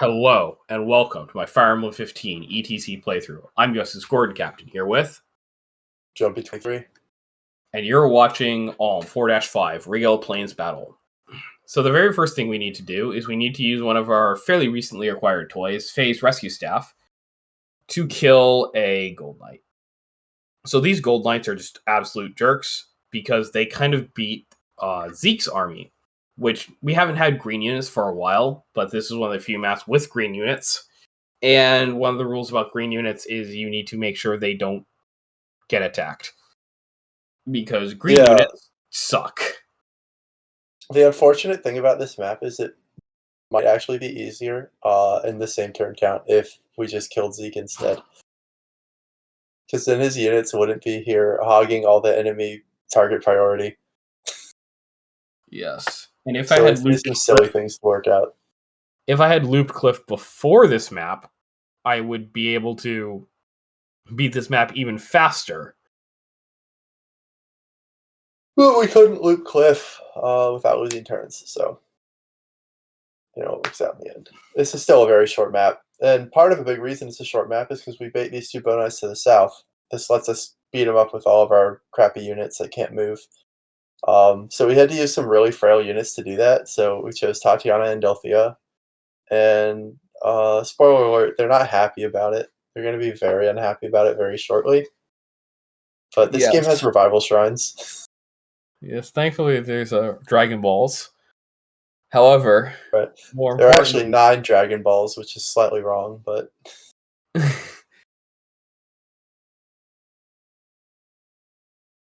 Hello and welcome to my Fire Emblem 15 ETC playthrough. I'm Justice Gordon Captain here with, Jumpy23. and you're watching Alm 4-5 Regal Plains Battle. So the very first thing we need to do is we need to use one of our fairly recently acquired toys, Fe's Rescue Staff, to kill a Gold Knight. So these Gold Knights are just absolute jerks because they kind of beat Zeke's army, which we haven't had green units for a while, but this is one of the few maps with green units. And one of the rules about green units is you need to make sure they don't get attacked. Because green units suck. The unfortunate thing about this map is it might actually be easier in the same turn count if we just killed Zeke instead. Because then his units wouldn't be here hogging all the enemy target priority. Yes. And if I had looped some silly things to work out. If I had looped Cliff before this map, I would be able to beat this map even faster. But we couldn't loop Cliff without losing turns, so it works out in the end. This is still a very short map. And part of a big reason it's a short map is because we bait these two bonus to the south. This lets us beat them up with all of our crappy units that can't move. So we had to use some really frail units to do that. So we chose Tatiana and Delphia. And spoiler alert, they're not happy about it. They're going to be very unhappy about it very shortly. But this game has revival shrines. Yes, thankfully there's Dragon Balls. However, there are actually 9 Dragon Balls, which is slightly wrong, but...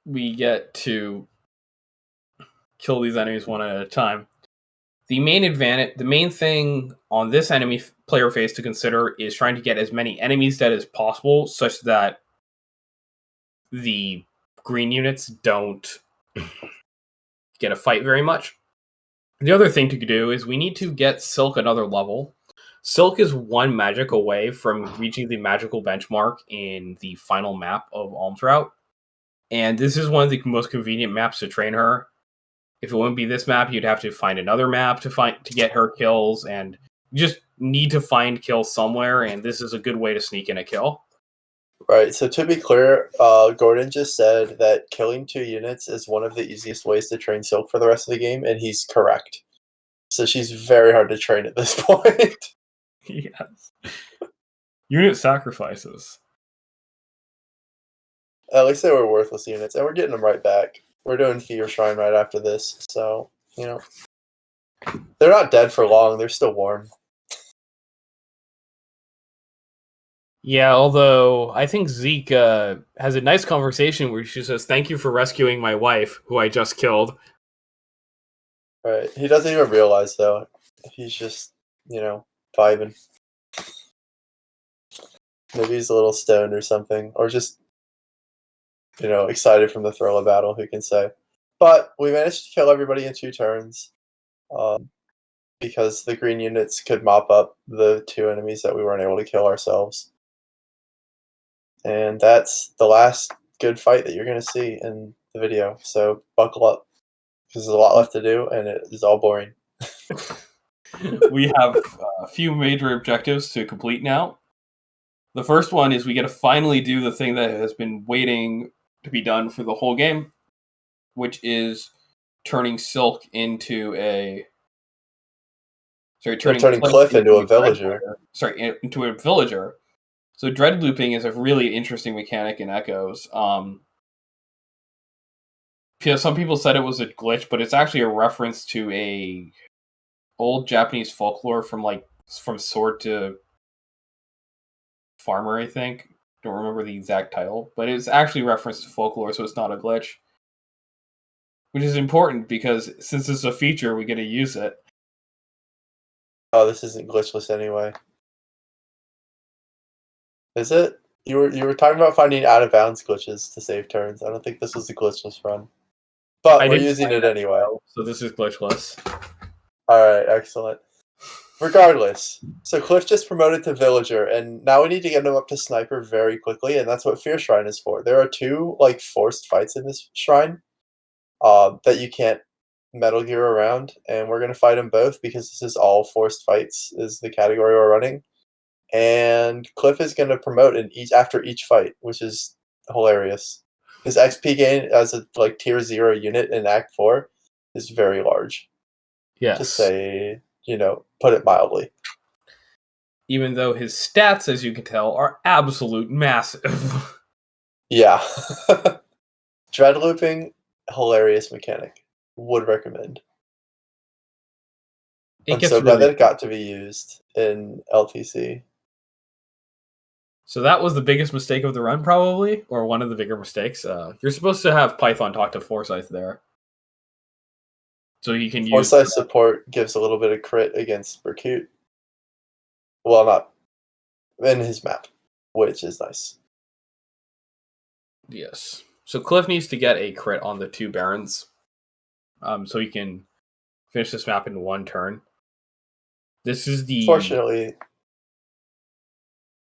we get to kill these enemies one at a time. The main thing on this enemy player phase to consider is trying to get as many enemies dead as possible, such that the green units don't get a fight very much. The other thing to do is we need to get Silk another level. Silk is 1 magic away from reaching the magical benchmark in the final map of Alm's Route. And this is one of the most convenient maps to train her. If it wouldn't be this map, you'd have to find another map to get her kills, and you just need to find kills somewhere, and this is a good way to sneak in a kill. Right, so to be clear, Gordon just said that killing 2 units is one of the easiest ways to train Silk for the rest of the game, and he's correct. So she's very hard to train at this point. Yes. Unit sacrifices. At least they were worthless units, and we're getting them right back. We're doing Fe or Shrine right after this, so, they're not dead for long, they're still warm. Yeah, although I think Zeke has a nice conversation where she says, "Thank you for rescuing my wife, who I just killed." Right, he doesn't even realize, though. He's just, vibing. Maybe he's a little stoned or something, or just... excited from the thrill of battle, who can say. But we managed to kill everybody in 2 turns, because the green units could mop up the 2 enemies that we weren't able to kill ourselves. And that's the last good fight that you're going to see in the video, so buckle up, because there's a lot left to do, and it is all boring. We have a few major objectives to complete now. The first one is we get to finally do the thing that has been waiting to be done for the whole game, which is turning Silk into a... turning Cliff into a villager. Into a villager. So dread looping is a really interesting mechanic in Echoes. Some people said it was a glitch, but it's actually a reference to a old Japanese folklore from Sword to Farmer, I think. Don't remember the exact title, but it's actually referenced to folklore, so it's not a glitch. Which is important because since it's a feature, we get to use it. Oh, this isn't glitchless anyway. Is it? You were talking about finding out of bounds glitches to save turns. I don't think this was a glitchless run. But we're using it anyway. So this is glitchless. Alright, excellent. Regardless, so Cliff just promoted to Villager, and now we need to get him up to Sniper very quickly, and that's what Fear Shrine is for. There are 2 forced fights in this shrine that you can't Metal Gear around, and we're going to fight them both because this is all forced fights is the category we're running. And Cliff is going to promote after each fight, which is hilarious. His XP gain as a tier 0 unit in Act 4 is very large. Yes. To say, put it mildly. Even though his stats, as you can tell, are absolute massive. Yeah. Dread looping, hilarious mechanic. Would recommend. I'm so glad that it got to be used in LTC. So that was the biggest mistake of the run, probably, or one of the bigger mistakes. You're supposed to have Python talk to Forsyth there, so you can use. Forsyth support gives a little bit of crit against Berkut. Well, not in his map, which is nice. Yes. So Cliff needs to get a crit on the 2 Barons, so he can finish this map in 1 turn. This is the fortunately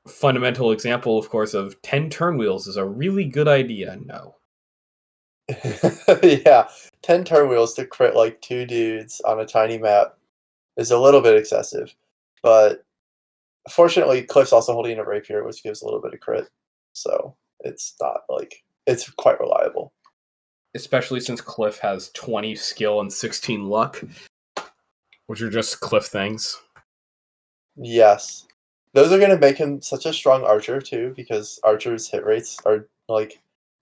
fundamental example, of course, of 10 turn wheels is a really good idea. No. Yeah, 10 turn wheels to crit 2 dudes on a tiny map is a little bit excessive, but fortunately Cliff's also holding a rapier, which gives a little bit of crit, so it's not it's quite reliable. Especially since Cliff has 20 skill and 16 luck, which are just Cliff things. Yes. Those are going to make him such a strong archer, too, because archers' hit rates are,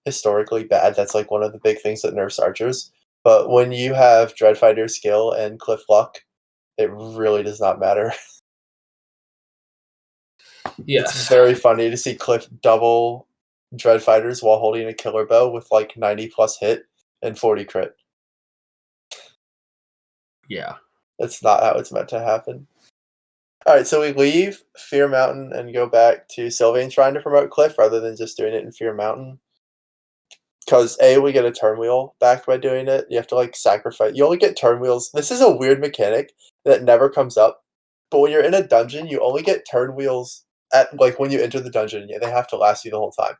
historically bad. That's, one of the big things that nerfs archers. But when you have Dreadfighter skill and Cliff luck, it really does not matter. Yes. It's very funny to see Cliff double Dreadfighters while holding a killer bow with, 90-plus hit and 40 crit. Yeah. That's not how it's meant to happen. Alright, so we leave Fear Mountain and go back to Sylvain Shrine to promote Cliff rather than just doing it in Fear Mountain. Because A, we get a turn wheel back by doing it. You have to sacrifice. You only get turn wheels. This is a weird mechanic that never comes up. But when you're in a dungeon, you only get turn wheels at when you enter the dungeon. They have to last you the whole time.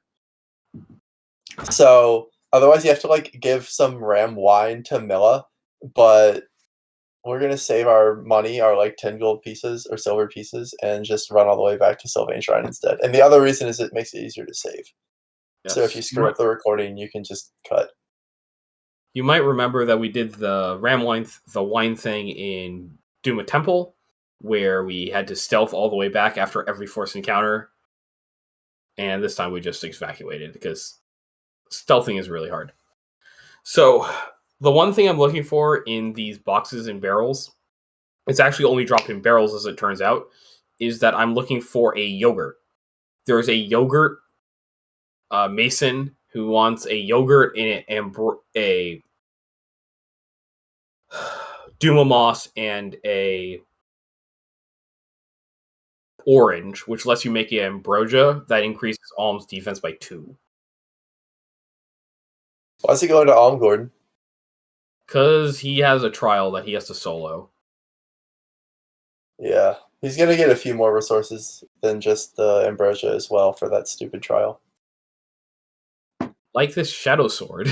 So otherwise you have to give some ram wine to Milla, but we're going to save our money, our 10 gold pieces or silver pieces, and just run all the way back to Sylvain Shrine instead. And the other reason is it makes it easier to save. Yes. So if you screw up the recording, you can just cut. You might remember that we did the wine thing in Duma Temple, where we had to stealth all the way back after every forced encounter. And this time we just evacuated because stealthing is really hard. So the one thing I'm looking for in these boxes and barrels, it's actually only dropped in barrels as it turns out, is that I'm looking for a yogurt. There's a yogurt mason who wants a yogurt in a Duma Moss and a orange, which lets you make an ambrosia that increases Alm's defense by 2. Why is he going to Alm, Gordon? Because he has a trial that he has to solo. Yeah, he's going to get a few more resources than just the ambrosia as well for that stupid trial. Like this shadow sword,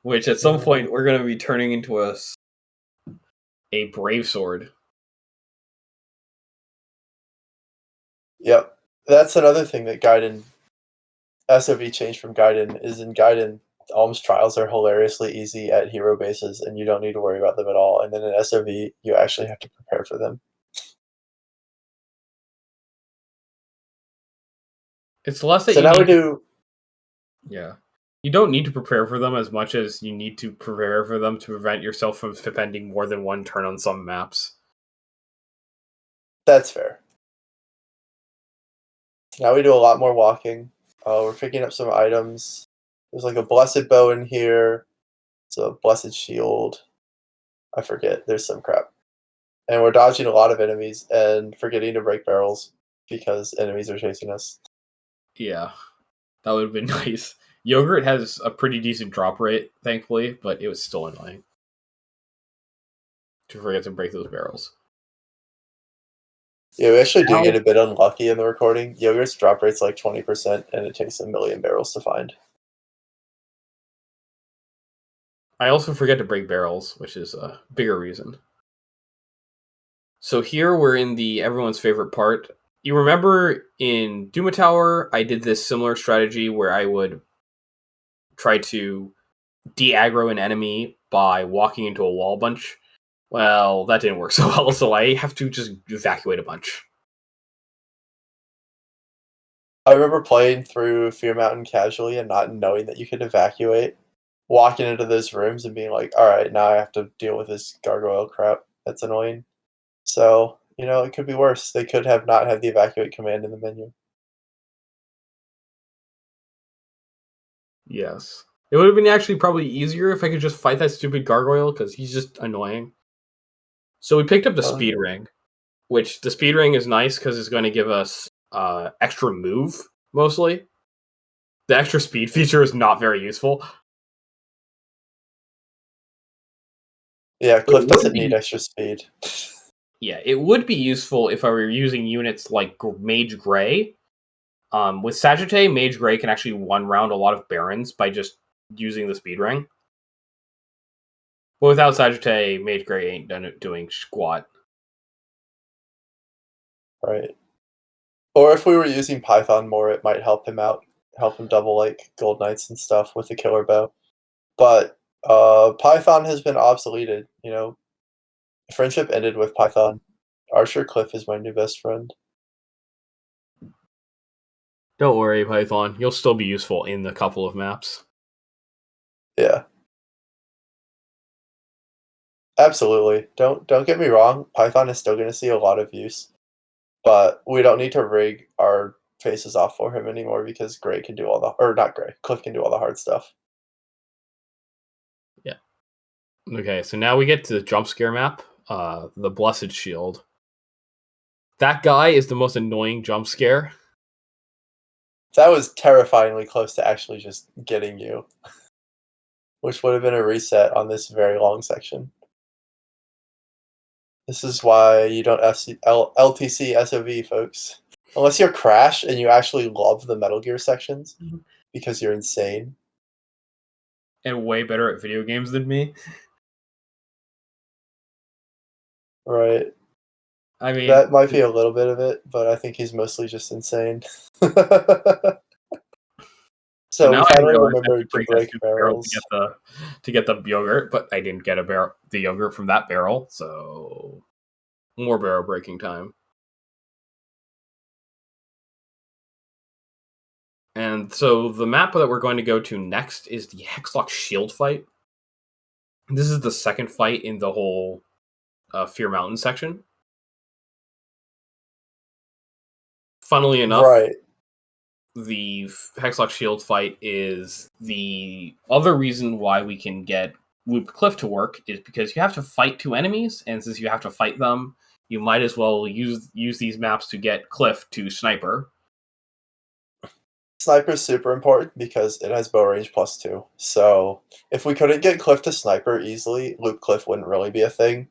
which at some point we're going to be turning into a brave sword. Yep. That's another thing that Gaiden SOV changed from Gaiden is in Gaiden, Alm's trials are hilariously easy at hero bases and you don't need to worry about them at all. And then in SOV, you actually have to prepare for them. It's less that so you now need we do. Yeah. You don't need to prepare for them as much as you need to prepare for them to prevent yourself from spending more than 1 turn on some maps. That's fair. Now we do a lot more walking. We're picking up some items. There's a blessed bow in here. It's a blessed shield. I forget. There's some crap. And we're dodging a lot of enemies and forgetting to break barrels because enemies are chasing us. Yeah, that would have been nice. Yogurt has a pretty decent drop rate, thankfully, but it was still annoying to forget to break those barrels. Yeah, we actually do get a bit unlucky in the recording. Yogurt's drop rate's 20%, and it takes 1 million barrels to find. I also forget to break barrels, which is a bigger reason. So here we're in the everyone's favorite part. You remember in Duma Tower, I did this similar strategy where I would try to de-aggro an enemy by walking into a wall bunch. Well, that didn't work so well, so I have to just evacuate a bunch. I remember playing through Fear Mountain casually and not knowing that you could evacuate, walking into those rooms and being like, all right, now I have to deal with this gargoyle crap. That's annoying. So, it could be worse. They could have not had the evacuate command in the menu. Yes. It would have been actually probably easier if I could just fight that stupid gargoyle, because he's just annoying. So we picked up the Oh, speed ring, which the speed ring is nice because it's going to give us extra move, mostly. The extra speed feature is not very useful. yeah, It Cliff would doesn't need be, extra speed. yeah, it would be useful if I were using units like Mage Gray. With Sagittae, Mage Gray can actually one round a lot of Barons by just using the speed ring. But without Sagittae, Mage Gray ain't doing squat. Right. Or if we were using Python more, it might help him out, help him double like Gold Knights and stuff with the killer bow. But Python has been obsoleted. Friendship ended with Python. Archer Cliff is my new best friend. Don't worry, Python. You'll still be useful in a couple of maps. Yeah, absolutely. Don't get me wrong. Python is still going to see a lot of use, but we don't need to rig our faces off for him anymore because Gray can do all the or not Gray. Cliff can do all the hard stuff. Yeah. Okay, so now we get to the jump scare map, the Blessed Shield. That guy is the most annoying jump scare. That was terrifyingly close to actually just getting you, which would have been a reset on this very long section. This is why you don't LTC SOV, folks. Unless you're Crash and you actually love the Metal Gear sections because you're insane. And way better at video games than me. Right. I mean, That might be a little bit of it, but I think he's mostly just insane. so So now we I finally realize I have to remembered to break that break stupid barrel barrels. to get the yogurt, but I didn't get the yogurt from that barrel, so more barrel breaking time. And so the map that we're going to go to next is the Hexlock Shield fight. This is the second fight in the whole Fear Mountain section. Funnily enough, Right. the Hexlock Shield fight is the other reason why we can get Loop Cliff to work is because you have to fight two enemies, and since you have to fight them, you might as well use these maps to get Cliff to Sniper. Sniper's super important because it has bow range +2. So if we couldn't get Cliff to Sniper easily, Loop Cliff wouldn't really be a thing.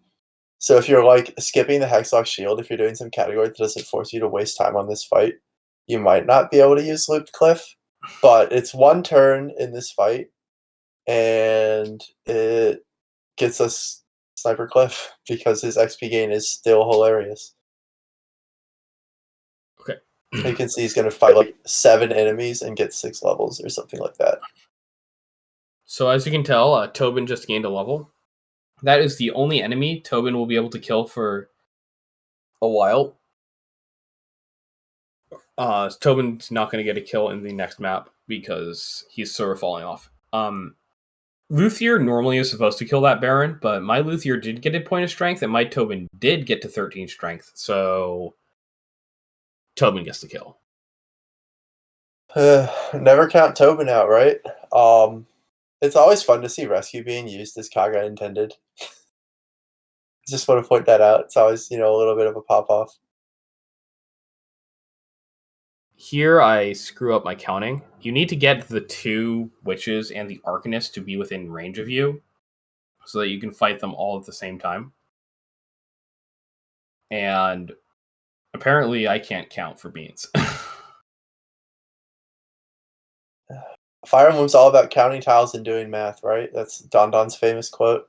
So if you're like skipping the Hexlock Shield, if you're doing some category that doesn't force you to waste time on this fight, you might not be able to use Loop Cliff. But it's one turn in this fight, and it gets us Sniper Cliff because his XP gain is still hilarious. Okay. You can see he's going to fight like 7 enemies and get 6 levels or something like that. So as you can tell, Tobin just gained a level. That is the only enemy Tobin will be able to kill for a while. Tobin's not going to get a kill in the next map because he's sort of falling off. Luthier normally is supposed to kill that Baron, but my Luthier did get a point of strength, and my Tobin did get to 13 strength, so Tobin gets the kill. Never count Tobin out, right? It's always fun to see Rescue being used as Kaga intended. Just want to point that out. It's always, a little bit of a pop-off. Here I screw up my counting. You need to get the 2 witches and the Arcanist to be within range of you, so that you can fight them all at the same time. And apparently I can't count for beans. Fire Emblem's all about counting tiles and doing math, right? That's Don Don's famous quote.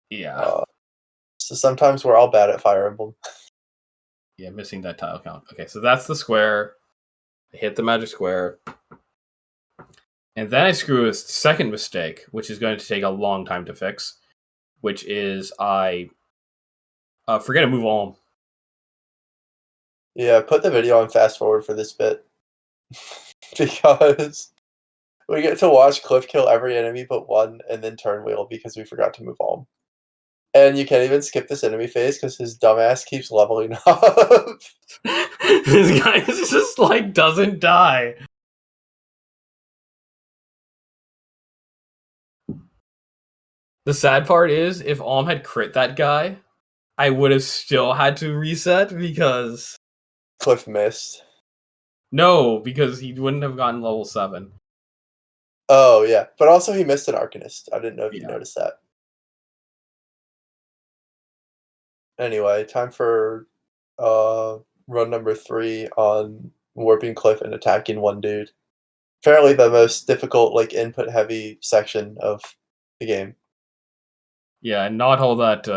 Yeah. So sometimes we're all bad at Fire Emblem. Yeah, missing that tile count. Okay, so that's the square. I hit the magic square. And then I screw a second mistake, which is going to take a long time to fix, which is I forget to move on. Yeah, put the video on fast forward for this bit. Because we get to watch Cliff kill every enemy but one and then turn wheel because we forgot to move on. And you can't even skip this enemy phase because his dumbass keeps leveling up. This guy just like doesn't die. The sad part is, if Alm had crit that guy, I would have still had to reset because Cliff missed. no, because he wouldn't have gotten level 7. Oh, yeah. But also he missed an Arcanist. I didn't know if you Yeah. noticed that. Anyway, time for run number 3 on warping Cliff and attacking one dude. Apparently the most difficult, like, input-heavy section of the game. Yeah, and not all that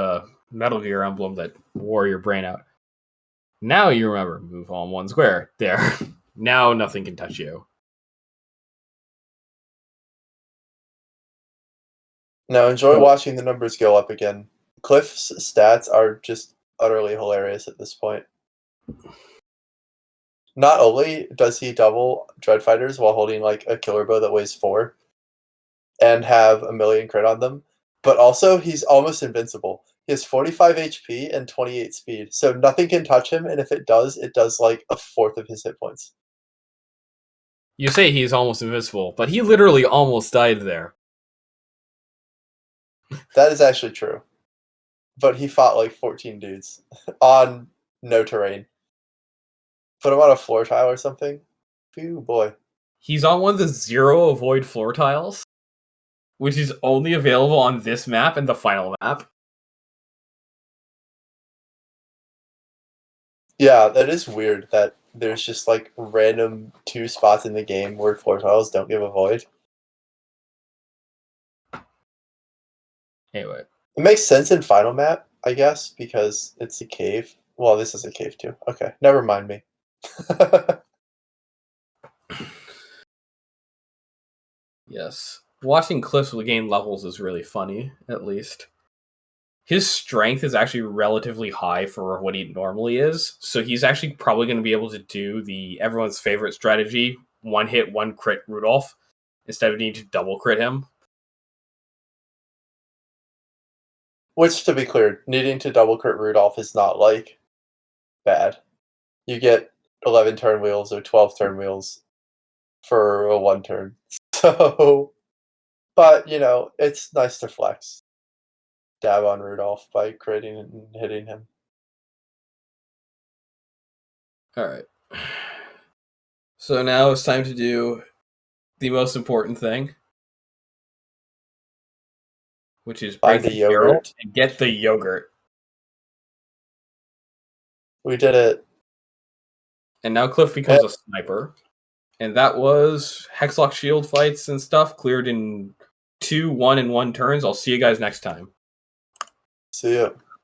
Metal Gear emblem that wore your brain out. Now you remember, move on one square. There. Now nothing can touch you. Now enjoy watching the numbers go up again. Cliff's stats are just utterly hilarious at this point. Not only does he double Dread Fighters while holding like a killer bow that weighs 4 and have a million crit on them, but also he's almost invincible. He has 45 HP and 28 speed, so nothing can touch him, and if it does like a fourth of his hit points. You say he's almost invincible, but he literally almost died there. That is actually true. But he fought like 14 dudes on no terrain. Put him on a floor tile or something. Phew, boy. He's on one of the 0 avoid floor tiles, which is only available on this map and the final map. Yeah, that is weird that there's just like random 2 spots in the game where floor tiles don't give a void. Anyway. It makes sense in final map, I guess, because it's a cave. Well, this is a cave too. Okay, never mind me. Yes. Watching Cliff gain levels is really funny, at least. His strength is actually relatively high for what he normally is, so he's actually probably going to be able to do the everyone's favorite strategy, one hit, one crit Rudolph, instead of needing to double crit him. Which, to be clear, needing to double crit Rudolph is not like bad. You get 11 turn wheels or 12 turn wheels for a 1 turn. So, but you know, it's nice to flex. Dab on Rudolph by critting and hitting him. Alright. So now it's time to do the most important thing, which is break Find a the barrel yogurt. and get the yogurt. We did it. And now Cliff becomes a sniper. And that was Hexlock shield fights and stuff cleared in 2, 1, and 1 turns. I'll see you guys next time. See ya.